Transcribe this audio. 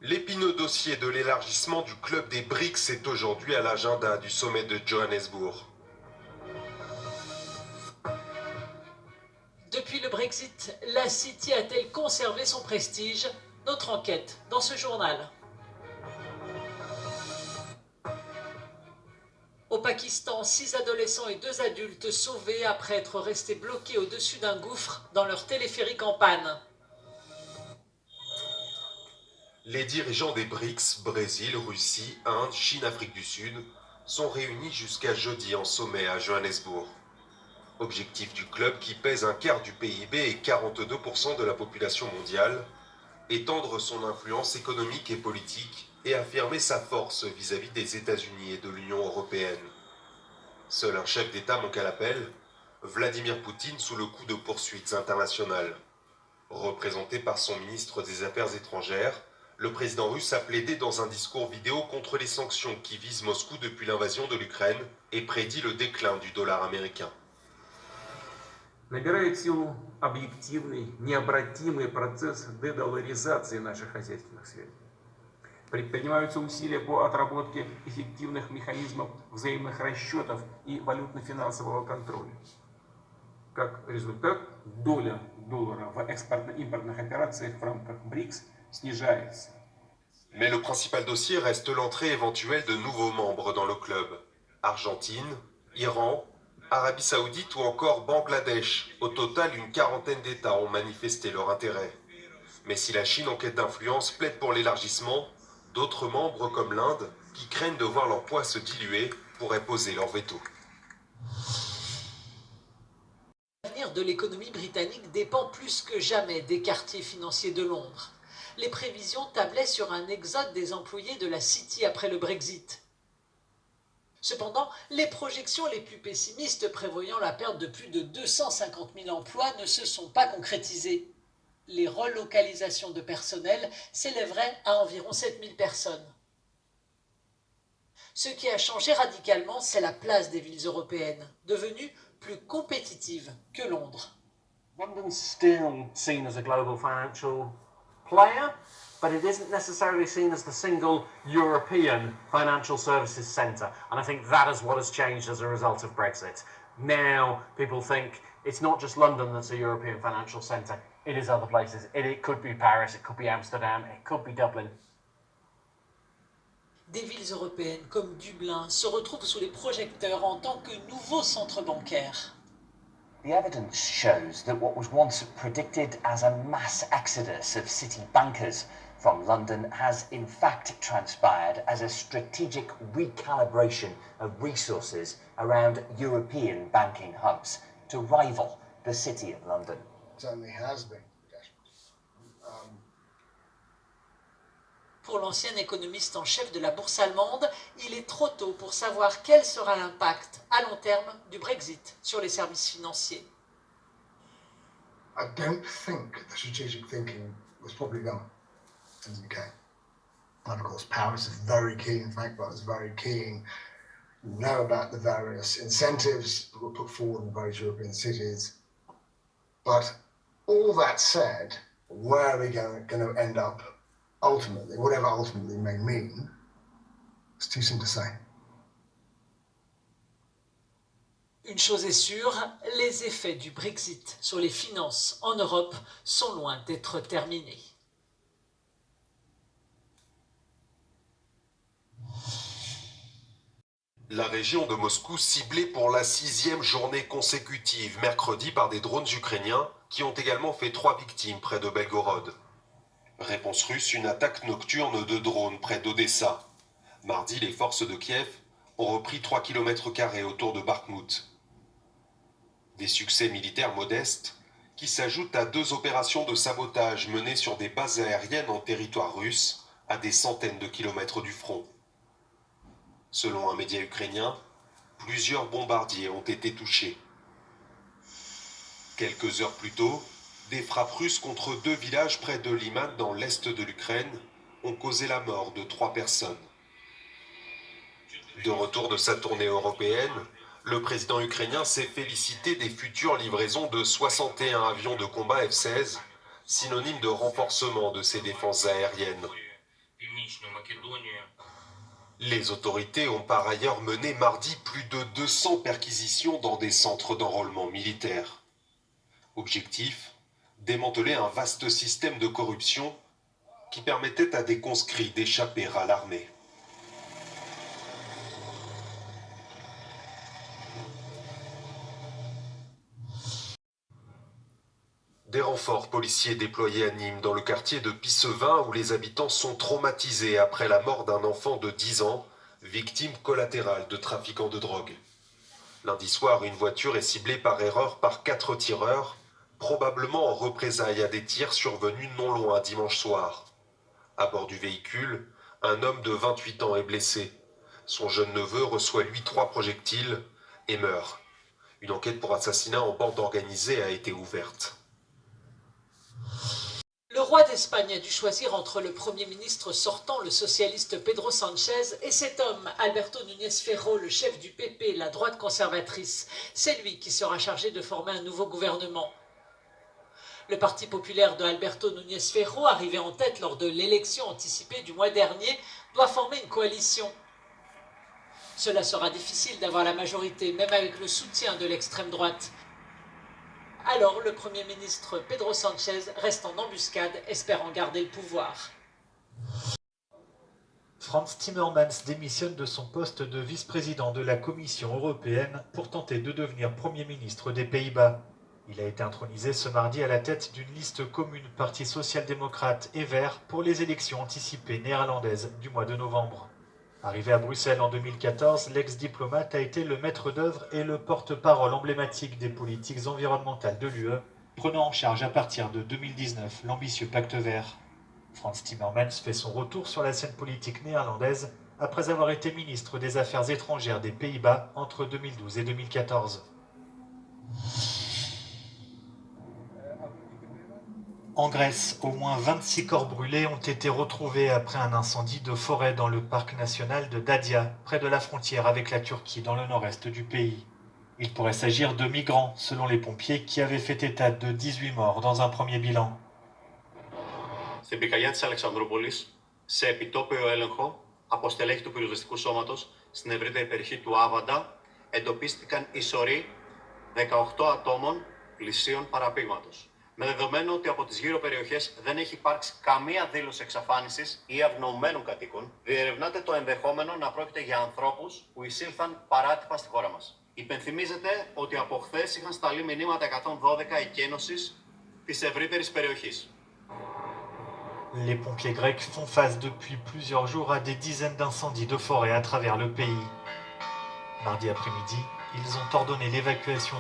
L'épineux dossier de l'élargissement du club des BRICS est aujourd'hui à l'agenda du sommet de Johannesburg. Depuis le Brexit, la City a-t-elle conservé son prestige? Notre enquête dans ce journal. Au Pakistan, 6 adolescents et 2 adultes sauvés après être restés bloqués au-dessus d'un gouffre dans leur téléphérique en panne. Les dirigeants des BRICS, Brésil, Russie, Inde, Chine, Afrique du Sud, sont réunis jusqu'à jeudi en sommet à Johannesburg. Objectif du club qui pèse un quart du PIB et 42% de la population mondiale, étendre son influence économique et politique et affirmer sa force vis-à-vis des États-Unis et de l'Union européenne. Seul un chef d'État manque à l'appel, Vladimir Poutine sous le coup de poursuites internationales. Représenté par son ministre des Affaires étrangères, le président russe a plaidé dans un discours vidéo contre les sanctions qui visent Moscou depuis l'invasion de l'Ukraine et prédit le déclin du dollar américain. Набирает силу объективный, необратимый процесс дедоларизации наших хозяйственных связей. Предпринимаются усилия по отработке эффективных механизмов взаимных расчетов и валютно-финансового контроля. Как результат, доля доллара в экспортно-импортных операциях в рамках БРИКС снижается. Mais le principal dossier reste l'entrée éventuelle de nouveaux membres dans le club. Argentine, Iran, Arabie Saoudite ou encore Bangladesh. Au total, une quarantaine d'États ont manifesté leur intérêt. Mais si la Chine en quête d'influence plaide pour l'élargissement, d'autres membres comme l'Inde, qui craignent de voir leur poids se diluer, pourraient poser leur veto. L'avenir de l'économie britannique dépend plus que jamais des quartiers financiers de Londres. Les prévisions tablaient sur un exode des employés de la City après le Brexit. Cependant, les projections les plus pessimistes prévoyant la perte de plus de 250 000 emplois ne se sont pas concrétisées. Les relocalisations de personnel s'élèveraient à environ 7 000 personnes. Ce qui a changé radicalement, c'est la place des villes européennes, devenues plus compétitives que Londres. London's still seen as a global financial player, but it isn't necessarily seen as the single European financial services centre. And I think that is what has changed as a result of Brexit. Now people think it's not just London that's a European financial centre, it is other places. It could be Paris, it could be Amsterdam, it could be Dublin. Des villes européennes comme Dublin se retrouvent sous les projecteurs en tant que nouveaux centres bancaires. The evidence shows that what was once predicted as a mass exodus of city bankers from London has in fact transpired as a strategic recalibration of resources around European banking hubs to rival the City of London. It certainly has been. Pour l'ancien économiste en chef de la bourse allemande, il est trop tôt pour savoir quel sera l'impact à long terme du Brexit sur les services financiers. I don't think the strategic thinking was probably done in the UK. And of course, Paris is very keen, Frankfurt is very keen. You know about the various incentives that were put forward in various European cities. But all that said, where are we going to end up ultimately, whatever ultimately may mean, it's too soon to say. Une chose est sûre, les effets du Brexit sur les finances en Europe sont loin d'être terminés. La région de Moscou ciblée pour la 6e journée consécutive mercredi par des drones ukrainiens qui ont également fait 3 victimes près de Belgorod. Réponse russe, une attaque nocturne de drones près d'Odessa. Mardi, les forces de Kiev ont repris 3 km² autour de Bakhmout. Des succès militaires modestes qui s'ajoutent à 2 opérations de sabotage menées sur des bases aériennes en territoire russe à des centaines de kilomètres du front. Selon un média ukrainien, plusieurs bombardiers ont été touchés. Quelques heures plus tôt, des frappes russes contre 2 villages près de Liman dans l'est de l'Ukraine ont causé la mort de 3 personnes. De retour de sa tournée européenne, le président ukrainien s'est félicité des futures livraisons de 61 avions de combat F-16, synonyme de renforcement de ses défenses aériennes. Les autorités ont par ailleurs mené mardi plus de 200 perquisitions dans des centres d'enrôlement militaire. Objectif, démanteler un vaste système de corruption qui permettait à des conscrits d'échapper à l'armée. Des renforts policiers déployés à Nîmes dans le quartier de Pissevin où les habitants sont traumatisés après la mort d'un enfant de 10 ans, victime collatérale de trafiquants de drogue. Lundi soir, une voiture est ciblée par erreur par 4 tireurs, probablement en représailles à des tirs survenus non loin dimanche soir. À bord du véhicule, un homme de 28 ans est blessé. Son jeune neveu reçoit lui 3 projectiles et meurt. Une enquête pour assassinat en bande organisée a été ouverte. Le roi d'Espagne a dû choisir entre le Premier ministre sortant, le socialiste Pedro Sánchez, et cet homme, Alberto Núñez Feijóo, le chef du PP, la droite conservatrice. C'est lui qui sera chargé de former un nouveau gouvernement. Le Parti populaire de Alberto Núñez Feijóo, arrivé en tête lors de l'élection anticipée du mois dernier, doit former une coalition. Cela sera difficile d'avoir la majorité, même avec le soutien de l'extrême droite. Alors, le Premier ministre Pedro Sánchez reste en embuscade, espérant garder le pouvoir. Frans Timmermans démissionne de son poste de vice-président de la Commission européenne pour tenter de devenir Premier ministre des Pays-Bas. Il a été intronisé ce mardi à la tête d'une liste commune Parti social-démocrate et Vert pour les élections anticipées néerlandaises du mois de novembre. Arrivé à Bruxelles en 2014, l'ex-diplomate a été le maître d'œuvre et le porte-parole emblématique des politiques environnementales de l'UE, prenant en charge à partir de 2019 l'ambitieux pacte vert. Frans Timmermans fait son retour sur la scène politique néerlandaise après avoir été ministre des Affaires étrangères des Pays-Bas entre 2012 et 2014. En Grèce, au moins 26 corps brûlés ont été retrouvés après un incendie de forêt dans le parc national de Dadia, près de la frontière avec la Turquie dans le nord-est du pays. Il pourrait s'agir de migrants, selon les pompiers, qui avaient fait état de 18 morts dans un premier bilan. Στην πυρκαγιά της Αλεξανδρούπολης, σε επιτόπιο έλεγχο από στελέχη του πυροσβεστικού σώματος στην ευρύτερη περιοχή του Άβαντα, εντοπίστηκαν οι σωροί 18 ατόμων πλησίων παραπήγματος. Με δεδομένο ότι από τις γύρω περιοχές δεν έχει υπάρξει καμία δήλωση εξαφάνισης ή αγνοωμένων κατοίκων, διερευνάται το ενδεχόμενο να πρόκειται για ανθρώπους που εισήλθαν παράτυπα στη χώρα μας. Υπενθυμίζεται ότι από χθες είχαν σταλεί μηνύματα 112 εκένωσης της ευρύτερης περιοχής. Les pompiers grecs font face depuis plusieurs jours à des dizaines d'incendies de forêt à travers le pays. Mardi après-midi, ils ont ordonné l'évacuation